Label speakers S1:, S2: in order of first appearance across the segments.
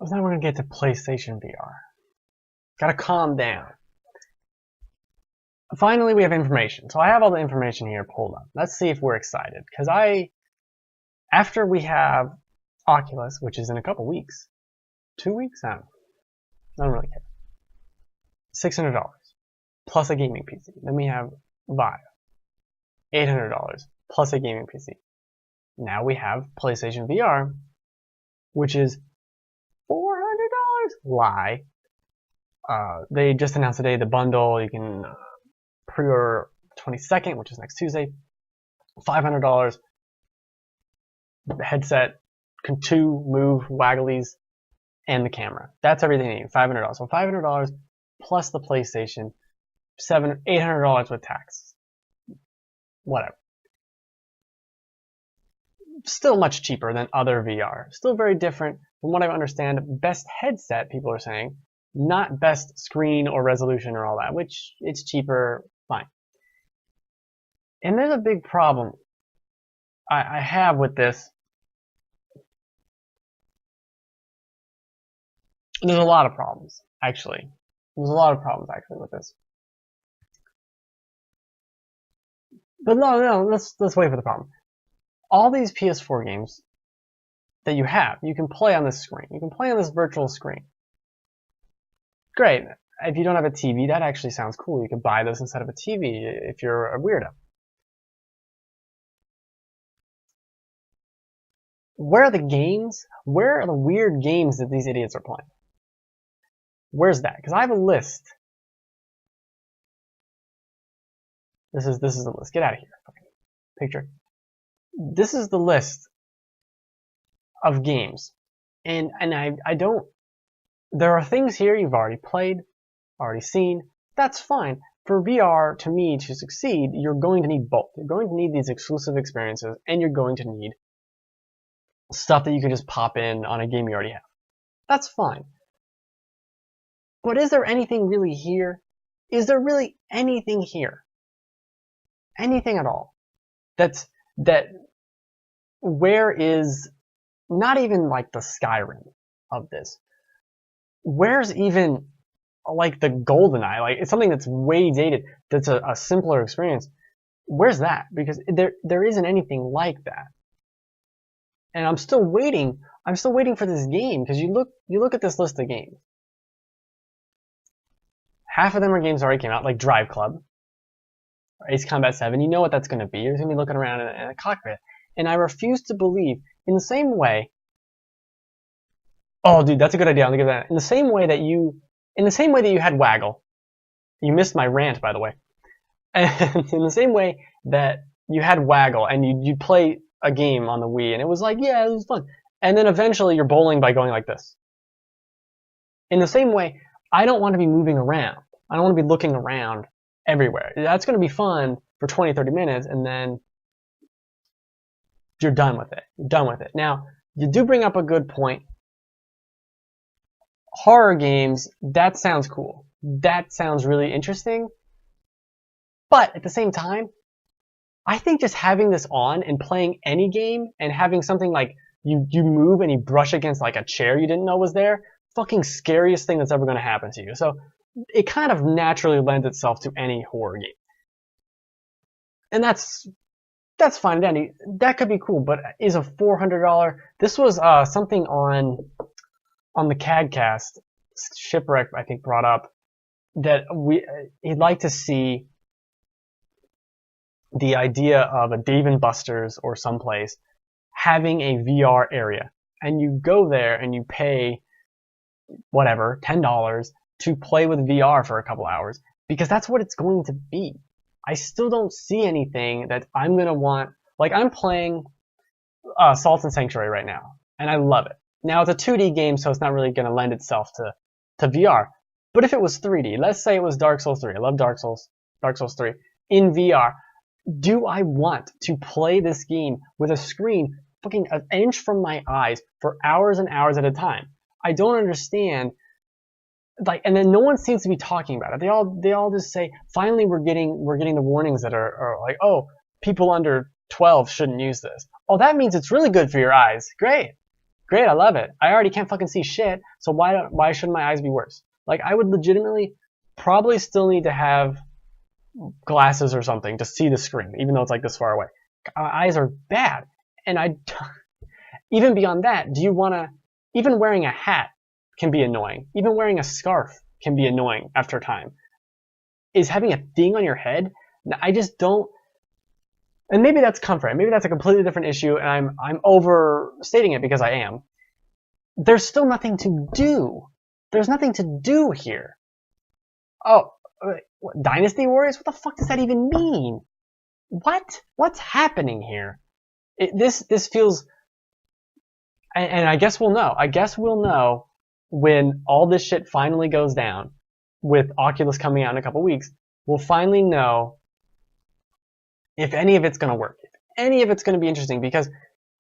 S1: So now we're gonna get to PlayStation VR. Gotta calm down. Finally, we have information. So I have all the information here pulled up. Let's see if we're excited. Because after we have Oculus, which is in a couple weeks, 2 weeks? I don't really care. $600 plus a gaming PC. Then we have Vive, $800 plus a gaming PC. Now we have PlayStation VR, which is $400. Lie. They just announced today the bundle. You can pre-order 22nd, which is next Tuesday. $500. The headset, 2 move wagglies, and the camera. That's everything you need. $500. So $500 plus the PlayStation, $800 with tax. Whatever. Still much cheaper than other VR. Still very different from what I understand. Best headset, people are saying, not best screen or resolution or all that, which it's cheaper, fine. And there's a big problem I have with this. There's a lot of problems, actually. There's a lot of problems, actually, with this. But no, let's wait for the problem. All these PS4 games that you have, you can play on this screen. You can play on this virtual screen. Great. If you don't have a TV, that actually sounds cool. You could buy this instead of a TV if you're a weirdo. Where are the games? Where are the weird games that these idiots are playing? Where's that? Because I have a list. This is the list. Get out of here. Okay. Picture. This is the list of games. And I don't. There are things here you've already played, already seen. That's fine. For VR, to me, to succeed, you're going to need both. You're going to need these exclusive experiences, and you're going to need stuff that you can just pop in on a game you already have. That's fine. But is there anything really here? Is there really anything here? Anything at all? Where is not even like the Skyrim of this? Where's even like the GoldenEye? Like it's something that's way dated. That's a simpler experience. Where's that? Because there isn't anything like that. And I'm still waiting. I'm still waiting for this game because you look at this list of games. Half of them are games that already came out, like Drive Club, or Ace Combat 7. You know what that's going to be. You're going to be looking around in a cockpit. And I refuse to believe, in the same way. Oh, dude, that's a good idea. I'm gonna give that. In the same way that you had Waggle. You missed my rant, by the way. And in the same way that you had Waggle, and you play a game on the Wii, and it was like, yeah, it was fun. And then eventually you're bowling by going like this. In the same way, I don't want to be moving around. I don't want to be looking around everywhere. That's going to be fun for 20, 30 minutes, and then you're done with it. You're done with it. Now, you do bring up a good point. Horror games, that sounds cool. That sounds really interesting. But at the same time, I think just having this on and playing any game and having something like you move and you brush against like a chair you didn't know was there, fucking scariest thing that's ever going to happen to you. So it kind of naturally lends itself to any horror game. And that's fine, Danny. That could be cool, but is a $400? This was something on the CADcast. Shipwreck, I think, brought up that he'd like to see the idea of a Dave & Buster's or someplace having a VR area, and you go there and you pay whatever, $10 to play with VR for a couple hours, because that's what it's going to be. I still don't see anything that I'm going to want. Like, I'm playing Salt and Sanctuary right now, and I love it. Now, it's a 2D game, so it's not really going to lend itself to VR. But if it was 3D, let's say it was Dark Souls 3. I love Dark Souls 3 in VR. Do I want to play this game with a screen fucking an inch from my eyes for hours and hours at a time? I don't understand. Like, and then no one seems to be talking about it. They all just say, finally we're getting the warnings that are like, oh, people under 12 shouldn't use this. Oh, that means it's really good for your eyes. Great. Great, I love it. I already can't fucking see shit, so why shouldn't my eyes be worse? Like, I would legitimately probably still need to have glasses or something to see the screen, even though it's like this far away. My eyes are bad. And even beyond that, do you want to, even wearing a hat can be annoying. Even wearing a scarf can be annoying after time. Is having a thing on your head, I just don't, and maybe that's comfort. Maybe that's a completely different issue, and I'm overstating it because I am. There's still nothing to do. There's nothing to do here. Oh, what, Dynasty Warriors? What the fuck does that even mean? What? What's happening here? This feels, and I guess we'll know. I guess we'll know when all this shit finally goes down, with Oculus coming out in a couple weeks. We'll finally know if any of it's going to work, if any of it's going to be interesting, because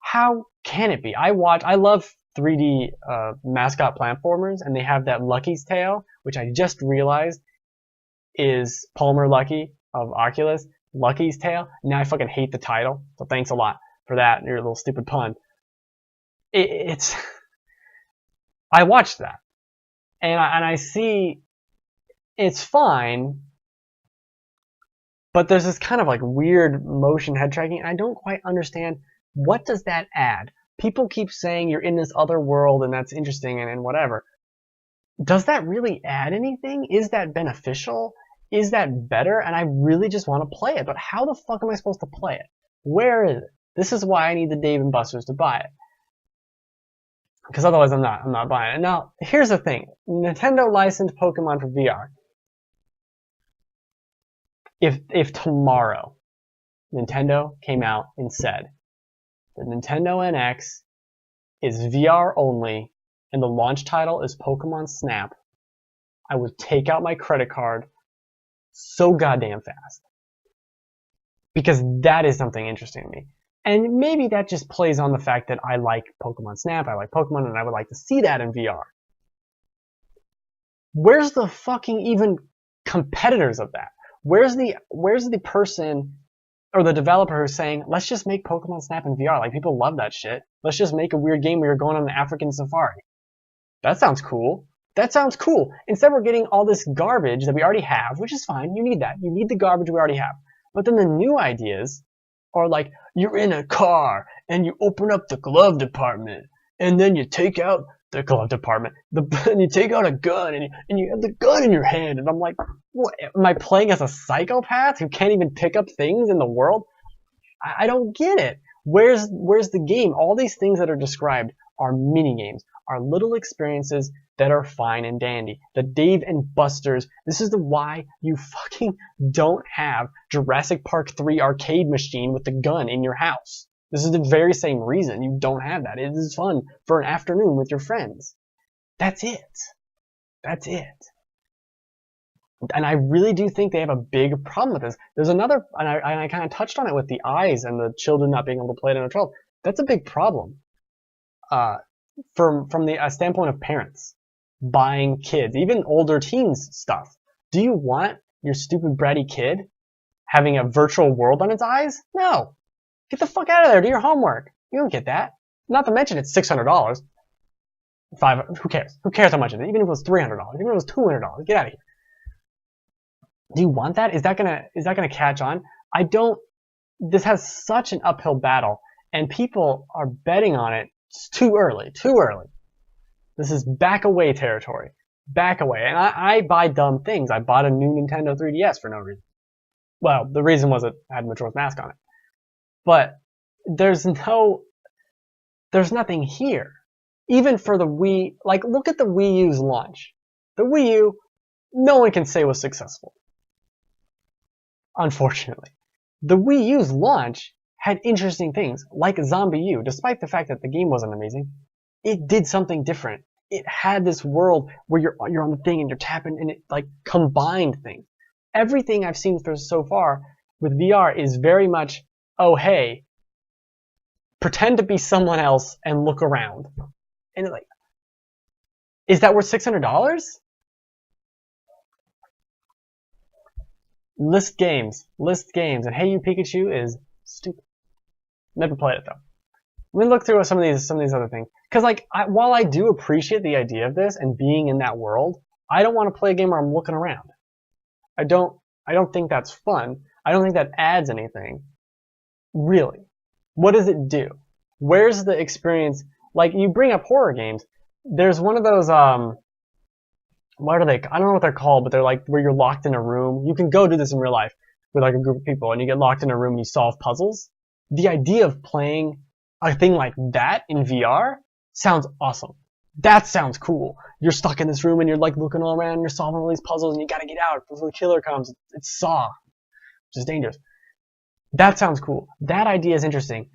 S1: how can it be? I love 3D mascot platformers, and they have that Lucky's Tale, which I just realized is Palmer Luckey of Oculus. Lucky's Tale. Now I fucking hate the title, so thanks a lot for that, your little stupid pun. It's I watched that, and I see it's fine, but there's this kind of like weird motion head tracking, and I don't quite understand, what does that add? People keep saying you're in this other world and that's interesting and whatever. Does that really add anything? Is that beneficial? Is that better? And I really just want to play it, but how the fuck am I supposed to play it? Where is it? This is why I need the Dave & Buster's to buy it. Because otherwise I'm not buying it. Now, here's the thing. Nintendo licensed Pokemon for VR. If tomorrow Nintendo came out and said the Nintendo NX is VR only and the launch title is Pokemon Snap, I would take out my credit card so goddamn fast. Because that is something interesting to me. And maybe that just plays on the fact that I like Pokemon Snap, I like Pokemon, and I would like to see that in VR. Where's the fucking even competitors of that? Where's the person or the developer who's saying, let's just make Pokemon Snap in VR? Like, people love that shit. Let's just make a weird game where you're going on an African safari. That sounds cool. That sounds cool. Instead, we're getting all this garbage that we already have, which is fine. You need that. You need the garbage we already have. But then the new ideas are like, you're in a car and you open up the glove department and then you take out the glove department and you take out a gun and you have the gun in your hand. And I'm like, what? Am I playing as a psychopath who can't even pick up things in the world? I don't get it. Where's the game? All these things that are described are mini games, are little experiences that are fine and dandy. The Dave & Buster's, this is the why you fucking don't have Jurassic Park 3 arcade machine with the gun in your house. This is the very same reason you don't have that. It is fun for an afternoon with your friends. That's it. That's it. And I really do think they have a big problem with this. There's another, and I kind of touched on it with the eyes and the children not being able to play it in a 12. That's a big problem. From the standpoint of parents buying kids, even older teens stuff. Do you want your stupid bratty kid having a virtual world on its eyes? No. Get the fuck out of there. Do your homework. You don't get that. Not to mention it's $600. Who cares? Who cares how much it is? Even if it was $300, even if it was $200, get out of here. Do you want that? Is that gonna catch on? I don't. This has such an uphill battle, and people are betting on it. It's too early. Too early. This is back away territory. Back away. And I buy dumb things. I bought a new Nintendo 3DS for no reason. Well, the reason was it had Majora's Mask on it. But there's nothing here. Even for the Wii, like, look at the Wii U's launch. The Wii U, no one can say was successful. Unfortunately. The Wii U's launch had interesting things, like Zombie U, despite the fact that the game wasn't amazing. It did something different. It had this world where you're on the thing and you're tapping, and it like combined things. Everything I've seen so far with VR is very much, oh hey, pretend to be someone else and look around. And like, is that worth $600? List games, and Hey You Pikachu is stupid. Never played it though. Let me look through some of these other things. Because like, while I do appreciate the idea of this and being in that world, I don't want to play a game where I'm looking around. I don't think that's fun. I don't think that adds anything. Really. What does it do? Where's the experience? Like, you bring up horror games. There's one of those, what are they? I don't know what they're called, but they're like where you're locked in a room. You can go do this in real life with like a group of people, and you get locked in a room and you solve puzzles. The idea of playing a thing like that in VR sounds awesome. That sounds cool. You're stuck in this room and you're like looking all around and you're solving all these puzzles and you gotta get out before the killer comes. It's Saw, which is dangerous. That sounds cool. That idea is interesting.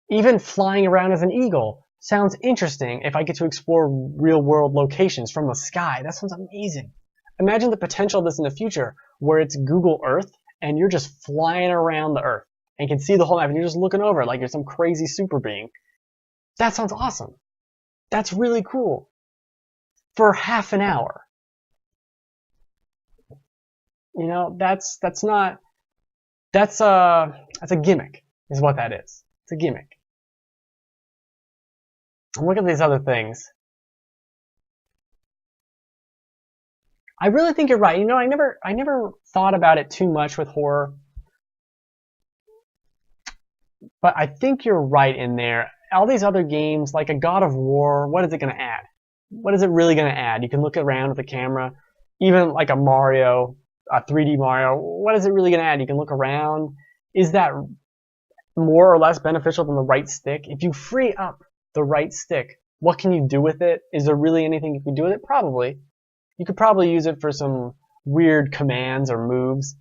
S1: Even flying around as an eagle sounds interesting if I get to explore real world locations from the sky. That sounds amazing. Imagine the potential of this in the future where it's Google Earth and you're just flying around the Earth and can see the whole map and you're just looking over it like you're some crazy super being. That sounds awesome. That's really cool. For half an hour. You know, that's a gimmick, is what that is. It's a gimmick. And look at these other things. I really think you're right. You know, I never thought about it too much with horror. But I think you're right in there. All these other games, like a God of War, what is it going to add? What is it really going to add? You can look around with the camera. Even like a Mario, a 3D Mario, what is it really going to add? You can look around. Is that more or less beneficial than the right stick? If you free up the right stick, what can you do with it? Is there really anything you can do with it? Probably. You could probably use it for some weird commands or moves.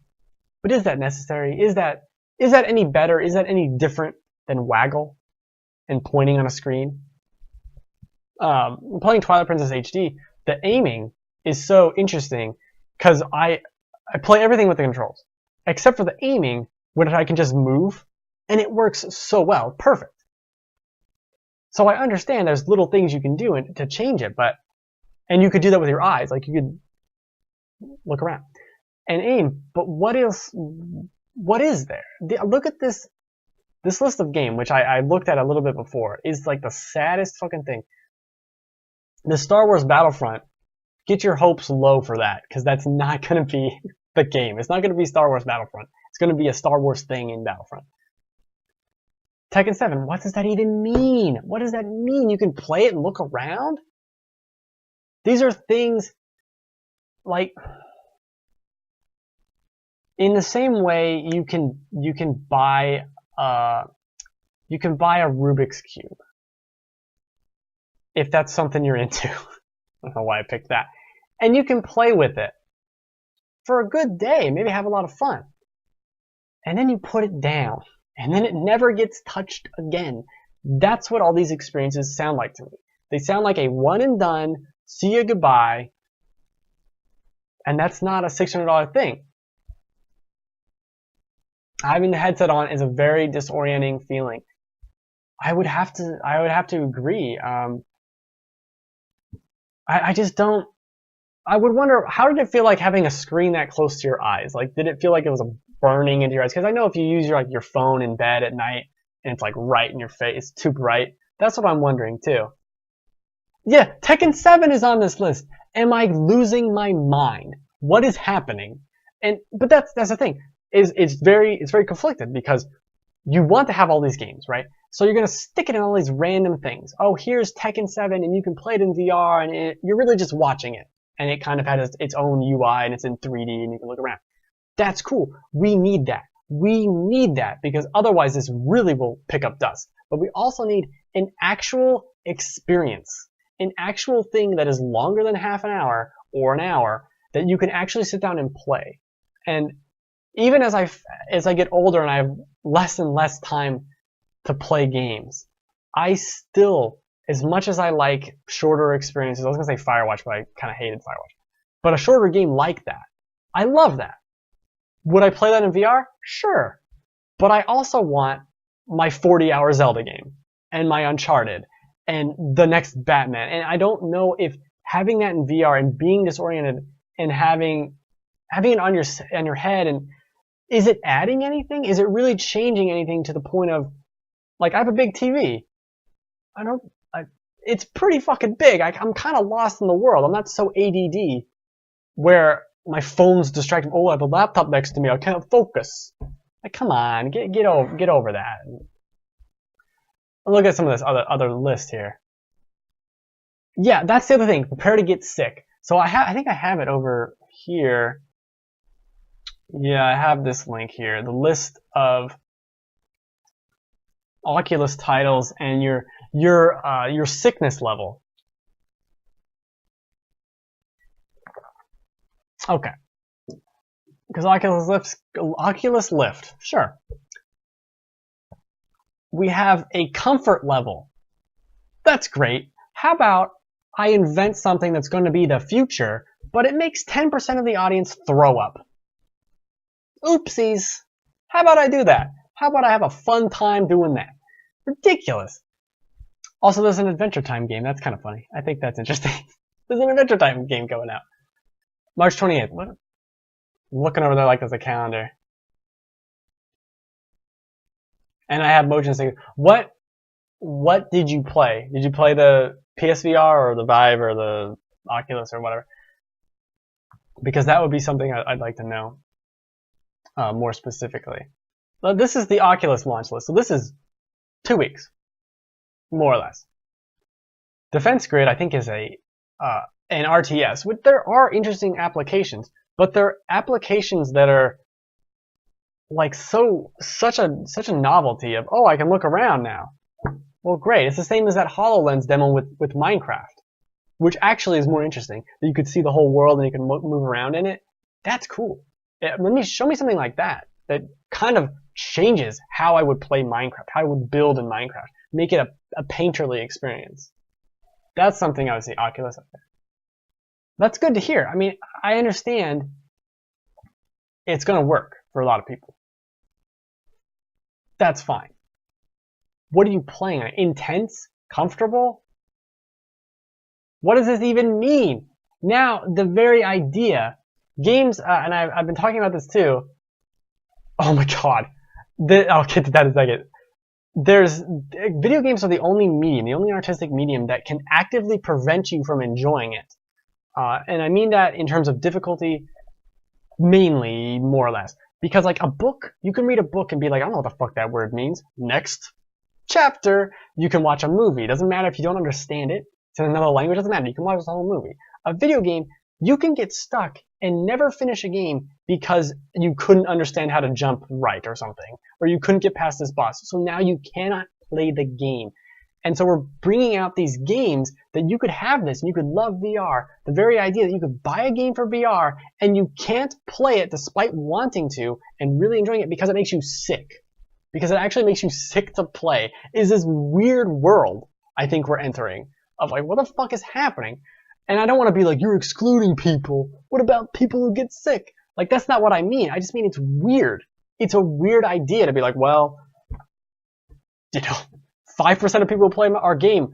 S1: But is that necessary? Is that any better? Is that any different than waggle and pointing on a screen? Playing Twilight Princess HD, the aiming is so interesting because I play everything with the controls except for the aiming, which I can just move, and it works so well, perfect. So I understand there's little things you can do to change it, and you could do that with your eyes, like you could look around and aim. But what else? What is there? Look at this list of game, which I looked at a little bit before, is like the saddest fucking thing. The Star Wars Battlefront, get your hopes low for that, because that's not going to be the game. It's not going to be Star Wars Battlefront. It's going to be a Star Wars thing in Battlefront. Tekken 7, what does that even mean? What does that mean? You can play it and look around? These are things like, in the same way you can buy a Rubik's Cube. If that's something you're into. I don't know why I picked that. And you can play with it for a good day, maybe have a lot of fun. And then you put it down. And then it never gets touched again. That's what all these experiences sound like to me. They sound like a one and done, see you goodbye, and that's not a $600 thing. Having the headset on is a very disorienting feeling. I would have to agree. I just don't. I would wonder, how did it feel like having a screen that close to your eyes? Like, did it feel like it was burning into your eyes? Because I know if you use your phone in bed at night and it's like right in your face, too bright. That's what I'm wondering too. Yeah, Tekken 7 is on this list. Am I losing my mind? What is happening? But that's the thing. It's very conflicted because you want to have all these games, right? So you're gonna stick it in all these random things. Oh, here's Tekken 7 and you can play it in VR and you're really just watching it. And it kind of has its own UI and it's in 3D and you can look around. That's cool. We need that. We need that because otherwise this really will pick up dust. But we also need an actual experience, an actual thing that is longer than half an hour or an hour that you can actually sit down and play. And even as I get older and I have less and less time to play games, I still, as much as I like shorter experiences, I was going to say Firewatch, but I kind of hated Firewatch. But a shorter game like that, I love that. Would I play that in VR? Sure. But I also want my 40-hour Zelda game and my Uncharted and the next Batman. And I don't know if having that in VR and being disoriented and having it on your head, and is it adding anything? Is it really changing anything to the point of, like, I have a big TV. I don't. It's pretty fucking big. I'm kind of lost in the world. I'm not so ADD where my phone's distracting. Oh, I have a laptop next to me. I can't focus. Like, come on, get over that. Look at some of this other list here. Yeah, that's the other thing. Prepare to get sick. So I think I have it over here. Yeah, I have this link here. The list of Oculus titles and your sickness level. Okay. Because Oculus Lift, sure. We have a comfort level. That's great. How about I invent something that's going to be the future, but it makes 10% of the audience throw up? Oopsies. How about I do that? How about I have a fun time doing that? Ridiculous. Also, there's an Adventure Time game. That's kind of funny. I think that's interesting. There's an Adventure Time game going out. March 28th. What? I'm looking over there like there's a calendar. And I have motion sickness. What did you play? Did you play the PSVR or the Vive or the Oculus or whatever? Because that would be something I'd like to know more specifically. Well, this is the Oculus launch list. So this is 2 weeks, more or less. Defense Grid, I think, is an RTS. There are interesting applications, but they're applications that are like such a novelty of, oh, I can look around now. Well, great. It's the same as that HoloLens demo with Minecraft, which actually is more interesting. That you could see the whole world and you can move around in it. That's cool. Show me something like that kind of changes how I would play Minecraft, how I would build in Minecraft, make it a painterly experience. That's something I would say Oculus up there. That's good to hear. I mean, I understand it's going to work for a lot of people. That's fine. What are you playing? Intense? Comfortable? What does this even mean? Now, the very idea, games, and I've been talking about this too. Oh my god. I'll get to that in a second. Video games are the only medium, the only artistic medium that can actively prevent you from enjoying it. And I mean that in terms of difficulty, mainly, more or less. Because like a book, you can read a book and be like, I don't know what the fuck that word means. Next chapter. You can watch a movie. It doesn't matter if you don't understand it. It's in another language. It doesn't matter. You can watch the whole movie. A video game, you can get stuck and never finish a game because you couldn't understand how to jump right or something. Or you couldn't get past this boss. So now you cannot play the game. And so we're bringing out these games that you could have this and you could love VR. The very idea that you could buy a game for VR and you can't play it despite wanting to and really enjoying it because it makes you sick. Because it actually makes you sick to play is this weird world I think we're entering of like, what the fuck is happening? And I don't want to be like, you're excluding people. What about people who get sick? Like, that's not what I mean. I just mean it's weird. It's a weird idea to be like, well, 5% of people who play our game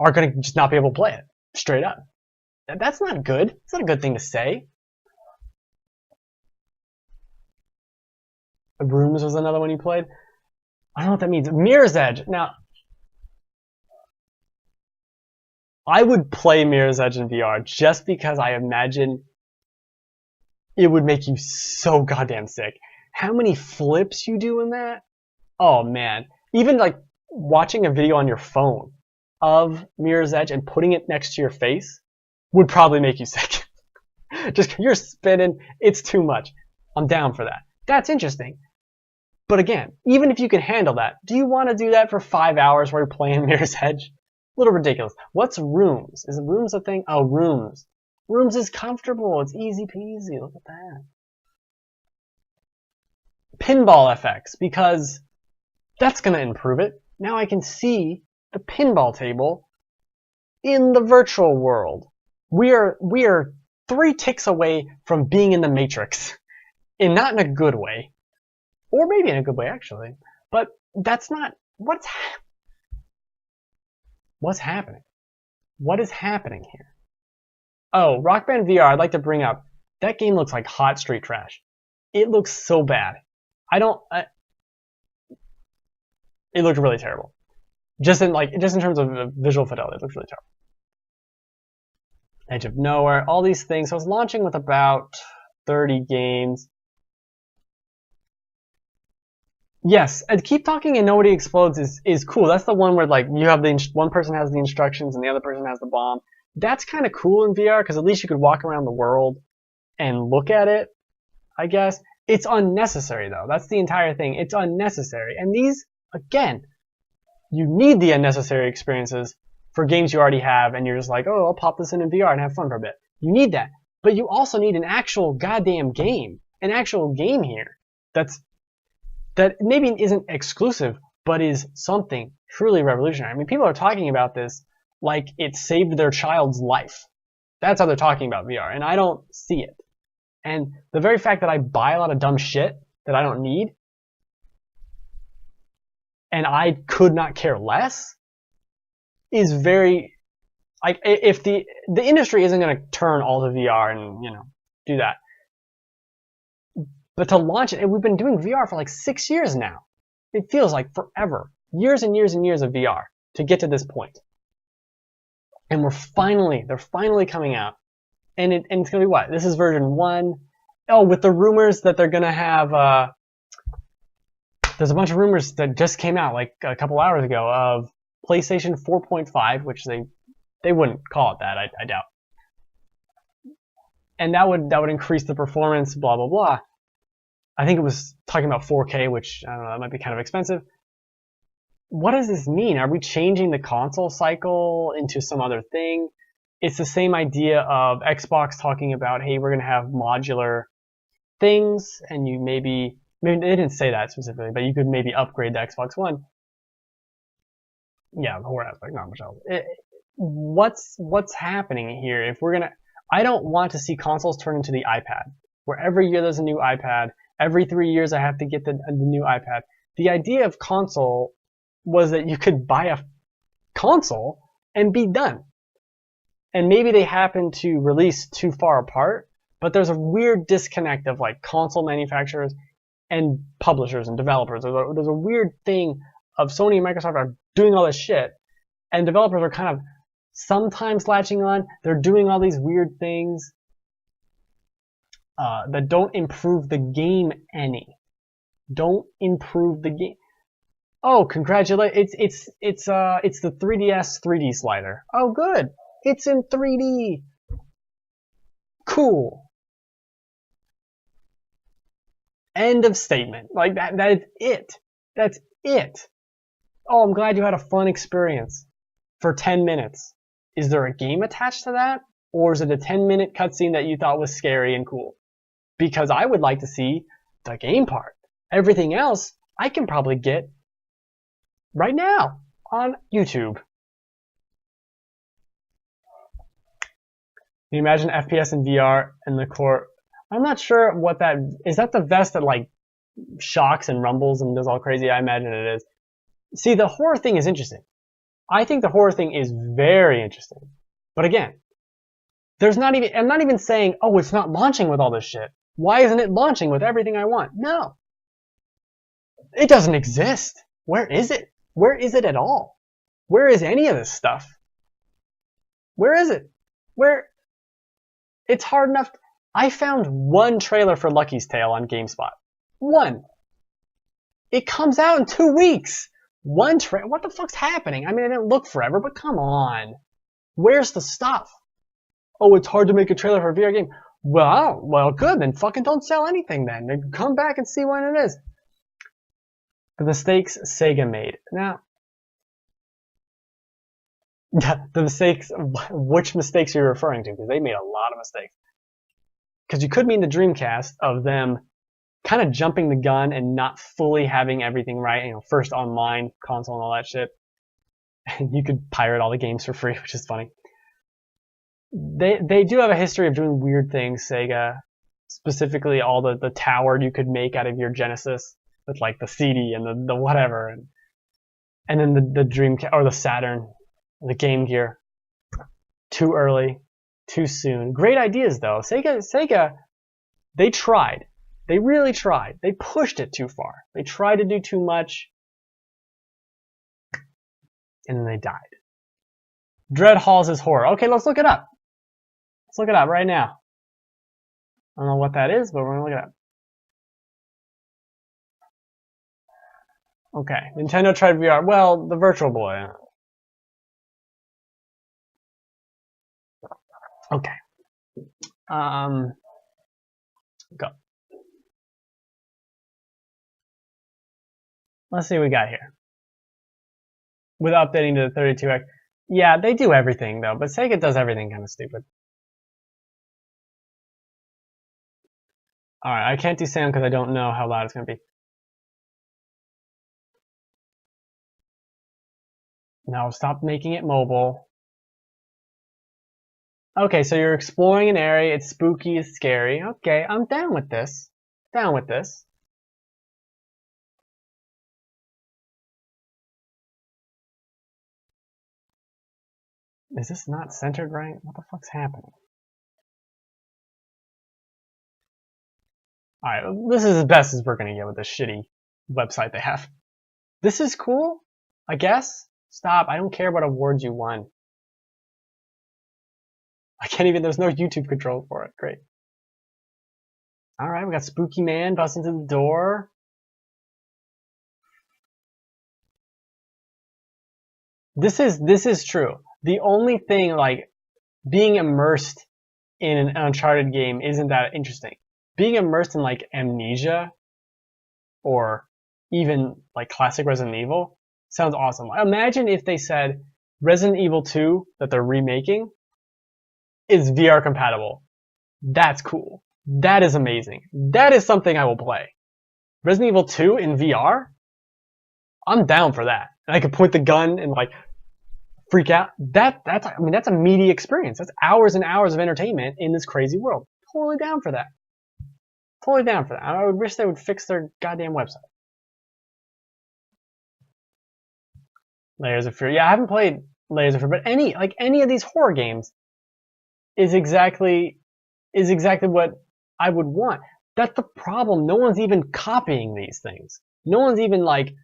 S1: are going to just not be able to play it. Straight up. That's not good. It's not a good thing to say. Rooms was another one you played. I don't know what that means. Mirror's Edge. Now, I would play Mirror's Edge in VR just because I imagine it would make you so goddamn sick. How many flips you do in that? Oh man. Even like watching a video on your phone of Mirror's Edge and putting it next to your face would probably make you sick. Just you're spinning. It's too much. I'm down for that. That's interesting. But again, even if you can handle that, do you want to do that for 5 hours while you're playing Mirror's Edge? A little ridiculous. What's Rooms? Is Rooms a thing? Oh, Rooms. Rooms is comfortable. It's easy peasy. Look at that. Pinball FX, because that's going to improve it. Now I can see the pinball table in the virtual world. We are 3 ticks away from being in the Matrix. And not in a good way. Or maybe in a good way, actually. But that's not... What's happening? What is happening here? Oh, Rock Band VR, I'd like to bring up. That game looks like hot street trash. It looks so bad. It looked really terrible. Just in terms of visual fidelity, it looks really terrible. Edge of Nowhere, all these things. So it's launching with about 30 games. Yes, and Keep Talking and Nobody Explodes is cool. That's the one where like you have one person has the instructions and the other person has the bomb. That's kind of cool in VR because at least you could walk around the world and look at it, I guess. It's unnecessary though. That's the entire thing. It's unnecessary. And these, again, you need the unnecessary experiences for games you already have and you're just like, oh, I'll pop this in VR and have fun for a bit. You need that. But you also need an actual goddamn game. An actual game here that maybe isn't exclusive, but is something truly revolutionary. I mean, people are talking about this like it saved their child's life. That's how they're talking about VR, and I don't see it. And the very fact that I buy a lot of dumb shit that I don't need, and I could not care less, is very, like, if the industry isn't going to turn all to VR and, do that. But to launch it, and we've been doing VR for like 6 years now. It feels like forever. Years and years and years of VR to get to this point. And they're finally coming out. And it's going to be what? This is version 1. Oh, with the rumors that they're going to have, there's a bunch of rumors that just came out like a couple hours ago of PlayStation 4.5, which they wouldn't call it that, I doubt. And that would increase the performance, blah, blah, blah. I think it was talking about 4K, which, I don't know, that might be kind of expensive. What does this mean? Are we changing the console cycle into some other thing? It's the same idea of Xbox talking about, hey, we're going to have modular things, and you maybe they didn't say that specifically, but you could maybe upgrade the Xbox One. Yeah, the horror aspect, not much else. What's happening here? If we're gonna, I don't want to see consoles turn into the iPad, where every year there's a new iPad. Every 3 years I have to get the new iPad. The idea of console was that you could buy a console and be done. And maybe they happen to release too far apart, but there's a weird disconnect of like console manufacturers and publishers and developers. There's a weird thing of Sony and Microsoft are doing all this shit, and developers are kind of sometimes latching on. They're doing all these weird things that don't improve the game any. Don't improve the game. Oh, congratulations! It's the 3DS 3D slider. Oh, good. It's in 3D. Cool. End of statement. Like that is it. That's it. Oh, I'm glad you had a fun experience for 10 minutes. Is there a game attached to that? Or is it a 10-minute cutscene that you thought was scary and cool? Because I would like to see the game part. Everything else I can probably get right now on YouTube. Can you imagine FPS in VR and the core? I'm not sure what that is. That the vest that like shocks and rumbles and does all crazy? I imagine it is. See, the horror thing is interesting. I think the horror thing is very interesting. But again, I'm not even saying, oh, it's not launching with all this shit. Why isn't it launching with everything I want? No. It doesn't exist. Where is it? Where is it at all? Where is any of this stuff? Where is it? Where? It's hard enough. I found one trailer for Lucky's Tale on GameSpot. One. It comes out in 2 weeks. One trailer. What the fuck's happening? I mean, I didn't look forever, but come on. Where's the stuff? Oh, it's hard to make a trailer for a VR game. Well, good. Then fucking don't sell anything then. Come back and see when it is. The mistakes Sega made. Now, the mistakes, which mistakes are you referring to? Because they made a lot of mistakes. Because you could mean the Dreamcast of them kind of jumping the gun and not fully having everything right. First online console and all that shit. And you could pirate all the games for free, which is funny. They do have a history of doing weird things, Sega. Specifically, all the tower you could make out of your Genesis with like the CD and the whatever, and then the Dreamcast or the Saturn, the Game Gear. Too early, too soon. Great ideas though. Sega, they tried. They really tried. They pushed it too far. They tried to do too much. and then they died. Dread Halls is horror. Okay, let's look it up. Let's look it up right now. I don't know what that is, but we're gonna look it up. Okay, Nintendo tried VR. Well, the Virtual Boy. Okay. Go. Let's see what we got here. With updating to the 32X. Yeah, they do everything though, but Sega does everything kind of stupid. Alright, I can't do sound because I don't know how loud it's going to be. No, stop making it mobile. Okay, so you're exploring an area, it's spooky, it's scary. Okay, I'm down with this. Down with this. Is this not centered right? What the fuck's happening? Alright, this is as best as we're gonna get with this shitty website they have. This is cool, I guess. Stop, I don't care what awards you won. I can't even, there's no YouTube control for it. Great. Alright, we got Spooky Man busting through the door. This is true. The only thing, like, being immersed in an Uncharted game isn't that interesting. Being immersed in, like, Amnesia, or even, like, classic Resident Evil, sounds awesome. Imagine if they said Resident Evil 2, that they're remaking, is VR compatible. That's cool. That is amazing. That is something I will play. Resident Evil 2 in VR? I'm down for that. And I could point the gun and, like, freak out. That's a meaty experience. That's hours and hours of entertainment in this crazy world. Totally down for that. Totally down for that. I would wish they would fix their goddamn website. Layers of Fear. Yeah, I haven't played Layers of Fear, but any of these horror games is exactly what I would want. That's the problem. No one's even copying these things. No one's even, like,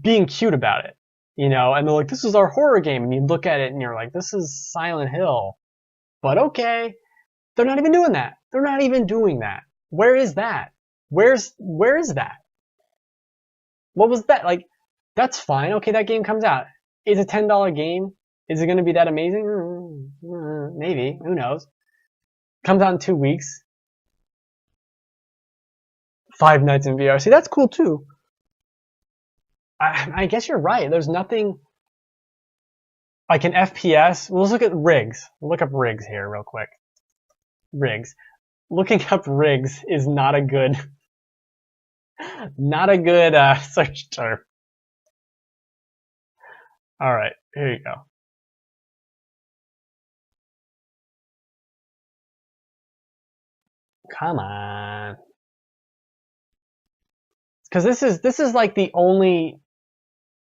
S1: being cute about it. You know, and they're like, this is our horror game. And you look at it and you're like, this is Silent Hill. But okay. They're not even doing that. They're not even doing that. Where is that? Where is that? What was that? Like, that's fine. Okay, that game comes out. It's a $10 game. Is it going to be that amazing? Maybe. Who knows? Comes out in 2 weeks. 5 nights in VR. See, that's cool too. I guess you're right. There's nothing like an FPS. Well, let's look at rigs. We'll look up rigs here real quick. Rigs. Looking up rigs is not a good search term. All right, here you go. Come on. Because this is like the only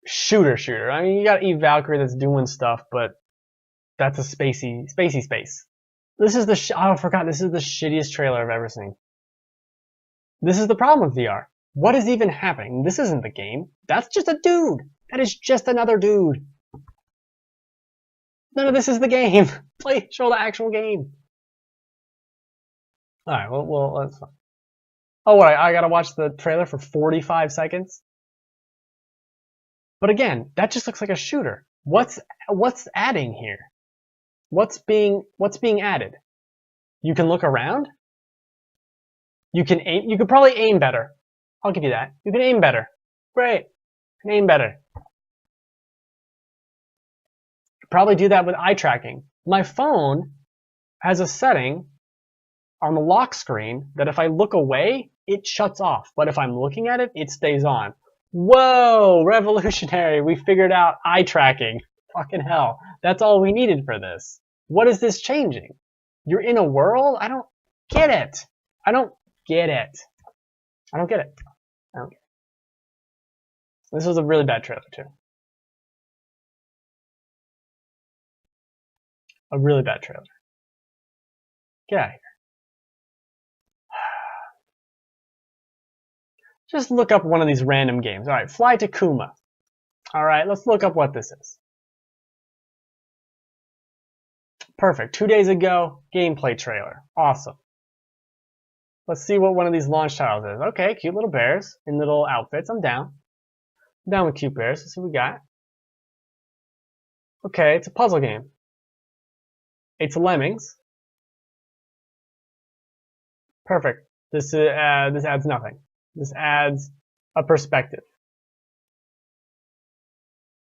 S1: shooter. I mean, you got Eve Valkyrie that's doing stuff, but that's a spacey space. This is the I forgot. This is the shittiest trailer I've ever seen. This is the problem with VR. What is even happening? This isn't the game. That's just a dude. That is just another dude. None of this is the game. Show the actual game. All right. Well, that's fine. Oh, what? I gotta watch the trailer for 45 seconds. But again, that just looks like a shooter. What's adding here? What's being added? You can look around. You can aim. You could probably aim better. I'll give you that. You can aim better. Great. You can aim better. Probably do that with eye tracking. My phone has a setting on the lock screen that if I look away, it shuts off. But if I'm looking at it, it stays on. Whoa, revolutionary. We figured out eye tracking. Fucking hell. That's all we needed for this. What is this changing? You're in a world? I don't get it. I don't get it. This was a really bad trailer too. A really bad trailer. Get out of here. Just look up one of these random games. Alright, Fly to Kuma. Alright, let's look up what this is. Perfect. 2 days ago, gameplay trailer. Awesome. Let's see what one of these launch titles is. Okay, cute little bears in little outfits. I'm down. I'm down with cute bears. Let's see what we got. Okay, it's a puzzle game. It's Lemmings. Perfect. This adds nothing. This adds a perspective.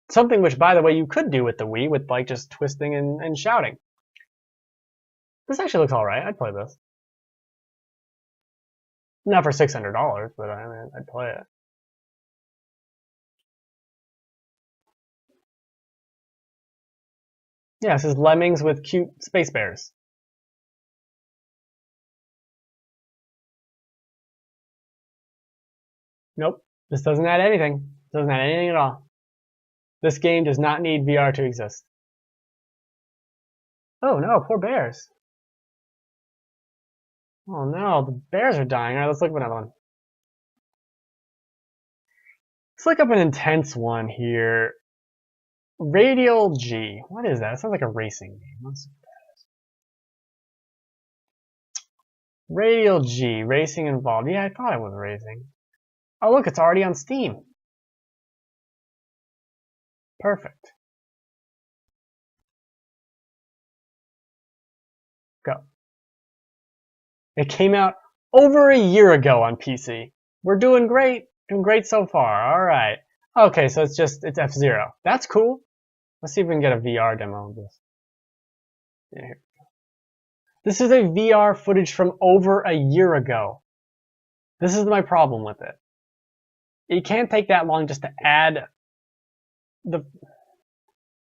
S1: Something which, by the way, you could do with the Wii with like just twisting and shouting. This actually looks alright. I'd play this. Not for $600, but I mean, I'd play it. Yeah, this is Lemmings with cute space bears. Nope. This doesn't add anything. Doesn't add anything at all. This game does not need VR to exist. Oh no, poor bears. Oh no, the bears are dying. Alright, let's look up another one. Let's look up an intense one here. Radial G. What is that? It sounds like a racing game. Let's see what that is. Radial G. Racing involved. Yeah, I thought it was racing. Oh look, it's already on Steam. Perfect. Go. It came out over a year ago on PC. We're doing great. Doing great so far. Alright. Okay, so it's F-Zero. That's cool. Let's see if we can get a VR demo of this. Yeah, here we go. This is a VR footage from over a year ago. This is my problem with it. It can't take that long just to add the...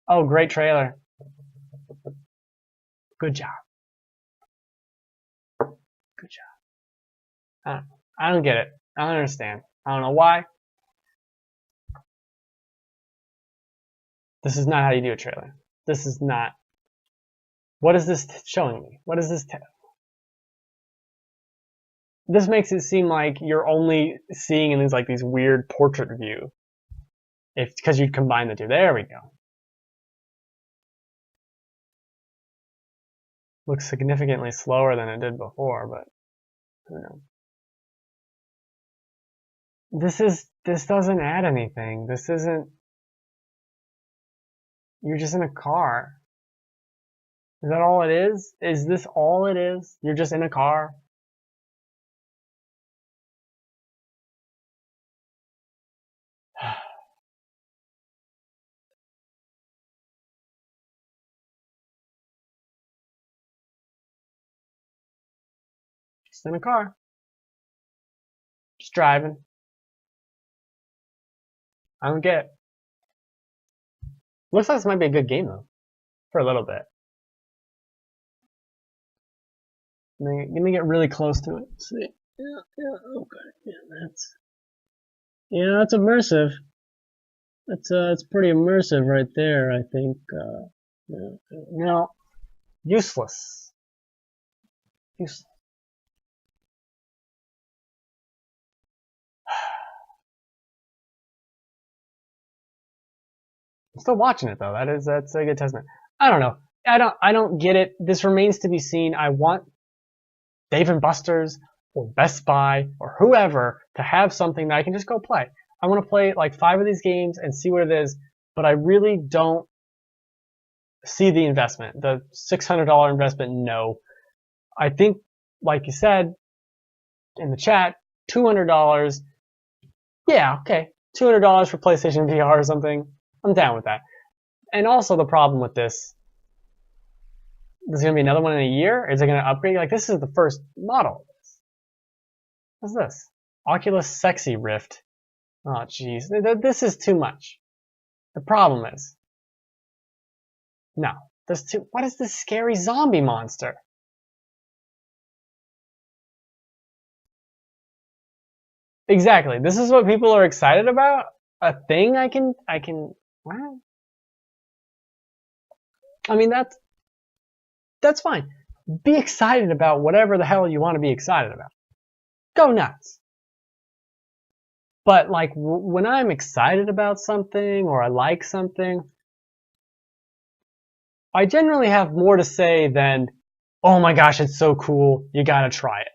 S1: Oh, great trailer. Good job. Good job. I don't get it. I don't understand. I don't know why. This is not how you do a trailer. This is not. What is this showing me? What is this? This makes it seem like you're only seeing in these weird portrait view. Because you'd combine the two. There we go. Looks significantly slower than it did before, but who knows. This doesn't add anything. This isn't. You're just in a car. Is that all it is? Is this all it is? You're just in a car? Just in a car. Just driving. I don't get it. Looks like this might be a good game though. For a little bit. Let me get really close to it. See? Yeah, okay. Yeah, that's immersive. It's pretty immersive right there, I think. No, useless. Useless. I'm still watching it though. That's a good testament. I don't know. I don't get it. This remains to be seen. I want Dave & Buster's or Best Buy or whoever to have something that I can just go play. I want to play like 5 of these games and see what it is, but I really don't see the investment. The $600 investment, no. I think, like you said in the chat, $200. Yeah, okay. $200 for PlayStation VR or something. I'm down with that. And also the problem with this, there's going to be another one in a year? Is it going to upgrade? Like, this is the first model. What's this? Oculus Sexy Rift. Oh, jeez. This is too much. The problem is, no. What is this scary zombie monster? Exactly. This is what people are excited about? A thing I can, what? I mean, that's fine. Be excited about whatever the hell you want to be excited about. Go nuts. But like when I'm excited about something or I like something, I generally have more to say than, oh my gosh, it's so cool, you gotta try it.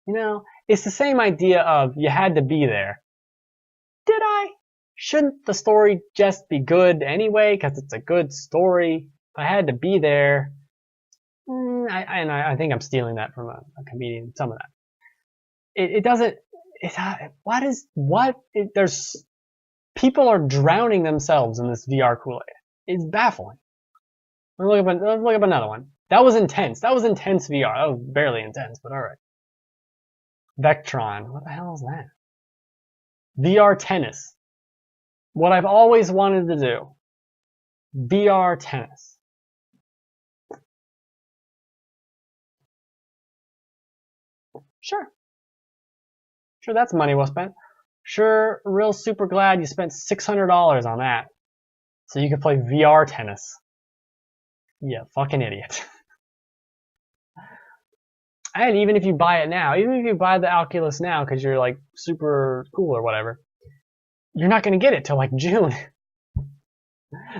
S1: You know, it's the same idea of you had to be there. Did I? Shouldn't the story just be good anyway? Because it's a good story. If I had to be there, I think I'm stealing that from a comedian. Some of that. It doesn't. There's people are drowning themselves in this VR Kool-Aid. It's baffling. Let's look up another one. That was intense. That was intense VR. That was barely intense, but alright. Vectron. What the hell is that? VR tennis. What I've always wanted to do. VR tennis. Sure. Sure, that's money well spent. Sure, real super glad you spent $600 on that. So you could play VR tennis. Yeah, fucking idiot. And even if you buy it now, even if you buy the Oculus now because you're like super cool or whatever, you're not going to get it till like June.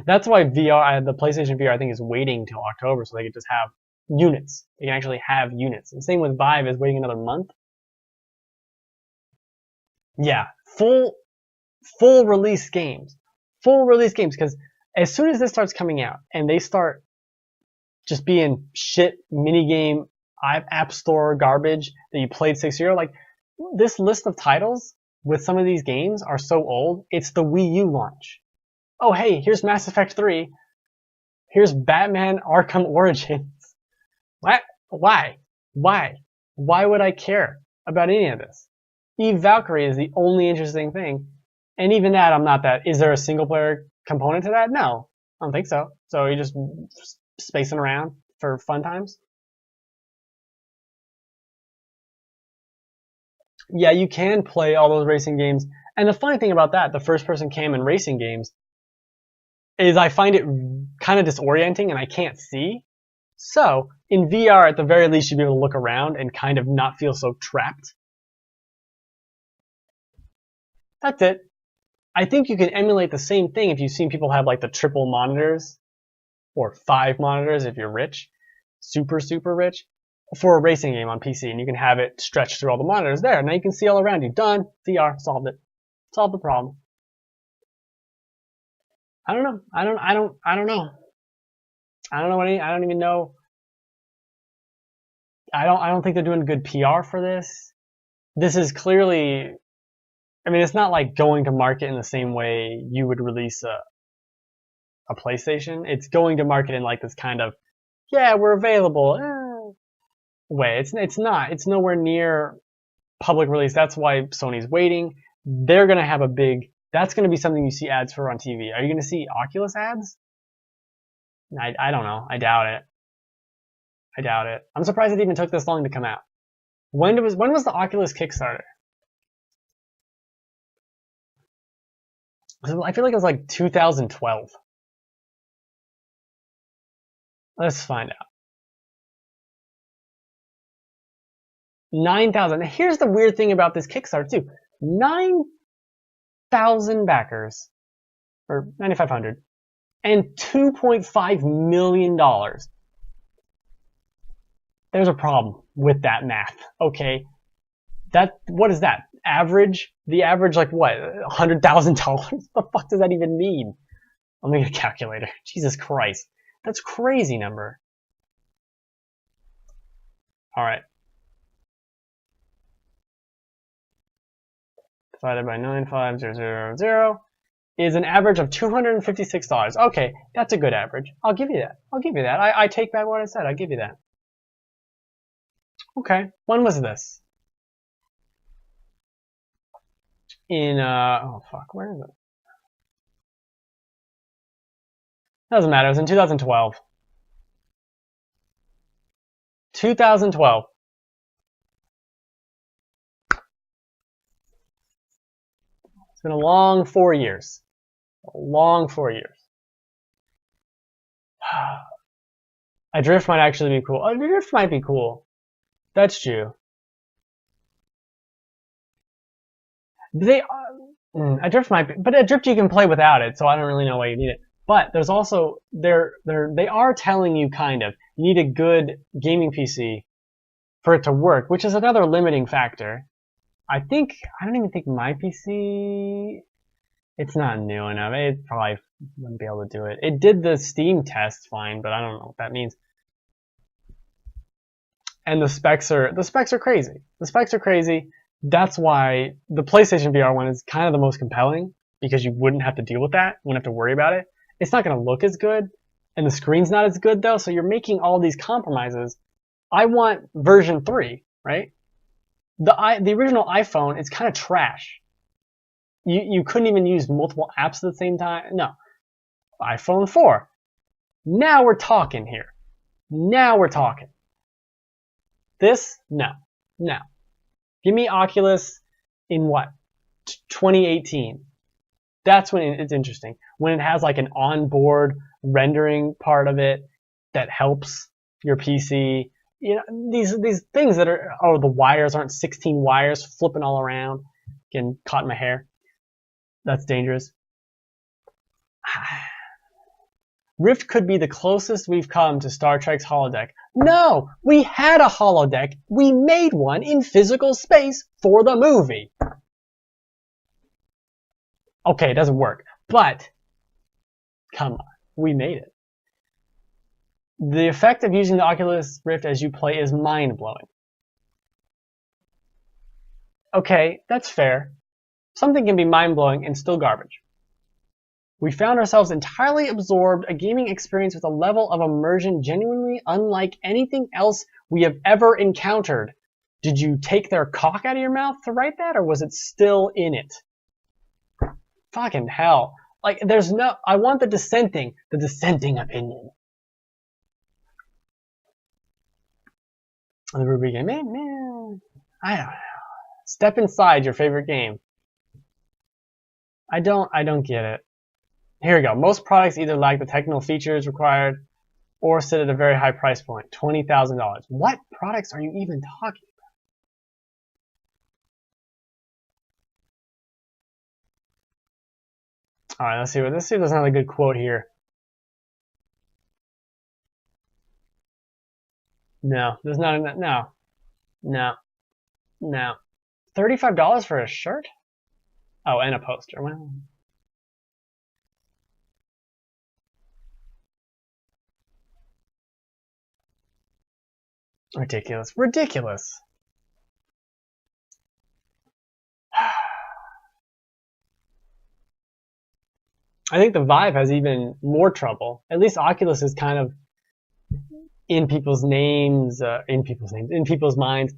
S1: That's why VR, the PlayStation VR, I think is waiting till October so they can just have units. They can actually have units. And same with Vive is waiting another month. Yeah, full release games. Full release games, because as soon as this starts coming out and they start just being shit minigame app store garbage that you played 6 years ago, like this list of titles with some of these games are so old, it's the Wii U launch. Oh hey, here's Mass Effect 3. Here's Batman Arkham Origins. What? Why? Why would I care about any of this? Eve Valkyrie is the only interesting thing. And even that, I'm not that. Is there a single player component to that? No, I don't think so. So you're just spacing around for fun times? Yeah, you can play all those racing games. And the funny thing about that, the first person cam and racing games, is I find it kind of disorienting and I can't see. So in VR, at the very least, you'd be able to look around and kind of not feel so trapped. That's it. I think you can emulate the same thing if you've seen people have like the triple monitors or 5 monitors if you're rich, super rich, for a racing game on PC, and you can have it stretched through all the monitors there. Now you can see all around you. Done. VR solved it. Solved the problem. I don't know. I don't know. I don't know any. I don't even know. I don't think they're doing good PR for this. This is clearly. I mean, it's not like going to market in the same way you would release a PlayStation. It's going to market in like this kind of, yeah, we're available way. It's not. It's nowhere near public release. That's why Sony's waiting. They're gonna have a big. That's gonna be something you see ads for on TV. Are you gonna see Oculus ads? I don't know. I doubt it. I doubt it. I'm surprised it even took this long to come out. When was the Oculus Kickstarter? I feel like it was like 2012. Let's find out. 9,000. Here's the weird thing about this Kickstarter too. 9,000 backers, or 9,500, and $2.5 million. There's a problem with that math. Okay, what is that? Average? The average, like what? $100,000? What the fuck does that even mean? Let me get a calculator. Jesus Christ, that's crazy number. All right. Divided by 95000 is an average of $256. Okay, that's a good average. I'll give you that. I'll give you that. I take back what I said. I'll give you that. Okay, when was this? In, oh fuck, where is it? Doesn't matter, it was in 2012. 2012. It's been a long 4 years. A long 4 years. A drift might actually be cool. A drift might be cool. That's true. They Adrift might be, but Adrift you can play without it, so I don't really know why you need it. But there's also they are telling you kind of you need a good gaming PC for it to work, which is another limiting factor. I don't even think my PC, it's not new enough. It probably wouldn't be able to do it. It did the Steam test fine, but I don't know what that means. And the specs are crazy. The specs are crazy. That's why the PlayStation VR one is kind of the most compelling, because you wouldn't have to deal with that, wouldn't have to worry about it. It's not going to look as good, and the screen's not as good though, so you're making all these compromises. I want version 3, right? The original iPhone is kind of trash. You couldn't even use multiple apps at the same time. No. iPhone 4. Now we're talking here. Now we're talking. This? No. No. Give me Oculus in what? 2018. That's when it's interesting. When it has like an onboard rendering part of it that helps your PC. You know, these things that are, oh, the wires aren't 16 wires flipping all around, getting caught in my hair. That's dangerous. Rift could be the closest we've come to Star Trek's holodeck. No! We had a holodeck. We made one in physical space for the movie. Okay, it doesn't work, but come on, we made it. The effect of using the Oculus Rift as you play is mind-blowing. Okay, that's fair. Something can be mind-blowing and still garbage. We found ourselves entirely absorbed, a gaming experience with a level of immersion genuinely unlike anything else we have ever encountered. Did you take their cock out of your mouth to write that, or was it still in it? Fucking hell. Like, there's no, I want the dissenting opinion. The Ruby game, man, I don't know. Step inside your favorite game. I don't get it. Here we go. Most products either lack the technical features required or sit at a very high price point, $20,000. What products are you even talking about? All right, let's see if there's another good quote here. No, there's not. No. $35 for a shirt? Oh, and a poster. Well, ridiculous. Ridiculous. I think the Vive has even more trouble. At least Oculus is kind of in people's names, in people's minds.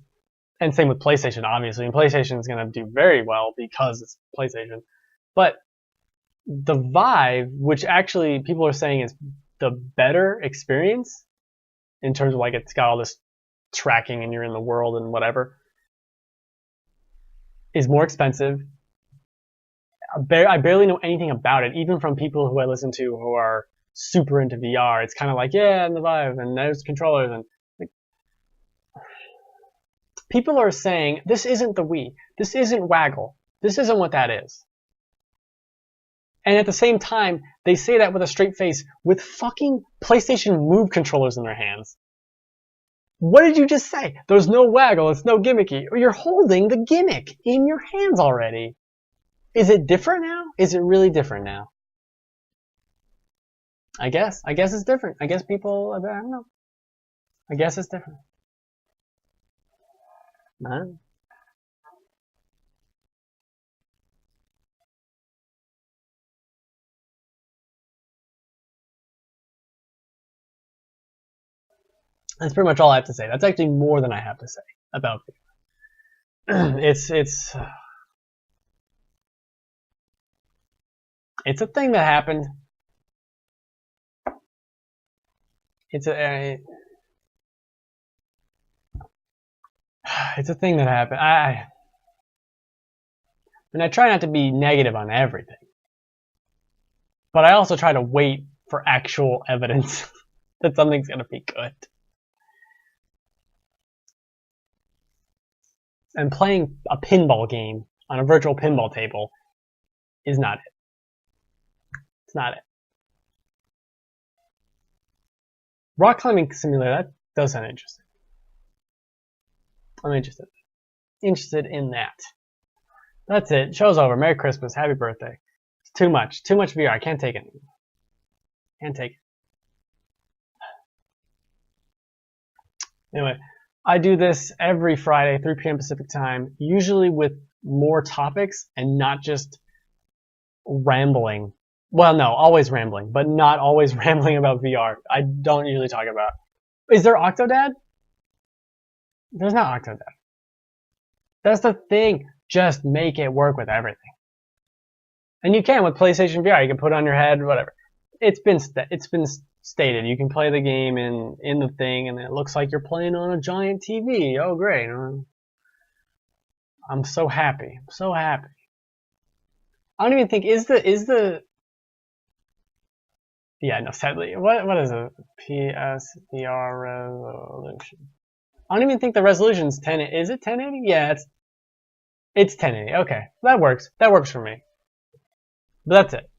S1: And same with PlayStation, obviously. And PlayStation is going to do very well because it's PlayStation. But the Vive, which actually people are saying is the better experience in terms of like it's got all this tracking and you're in the world and whatever, is more expensive. I barely know anything about it, even from people who I listen to who are super into VR. It's kind of like, yeah, and the Vive, and there's controllers, and like, people are saying this isn't the Wii, this isn't Waggle, this isn't what that is. And at the same time, they say that with a straight face, with fucking PlayStation Move controllers in their hands. What did you just say? There's no Waggle, it's no gimmicky. Or you're holding the gimmick in your hands already. Is it different now? Is it really different now? I guess it's different. I guess people, I don't know. I guess it's different. I don't know. That's pretty much all I have to say. That's actually more than I have to say about it's a thing that happened. It's a thing that happened. I try not to be negative on everything, but I also try to wait for actual evidence that something's gonna be good. And playing a pinball game on a virtual pinball table is not it. It's not it. Rock climbing simulator, that does sound interesting. I'm interested. Interested in that. That's it. Show's over. Merry Christmas. Happy birthday. It's too much. Too much VR. I can't take it anymore. Can't take it. Anyway, I do this every Friday, 3 p.m. Pacific time, usually with more topics and not just rambling. Well, no, always rambling, but not always rambling about VR. I don't usually talk about. Is there Octodad? There's not Octodad. That's the thing. Just make it work with everything. And you can with PlayStation VR. You can put it on your head, whatever. It's been stated. You can play the game in the thing, and it looks like you're playing on a giant TV. Oh, great. I'm so happy. I'm so happy. I don't even think, is the yeah, no, sadly, what is a PSVR resolution? I don't even think the resolution's 10, is it 1080? Yeah, it's 1080, okay, that works for me. But that's it.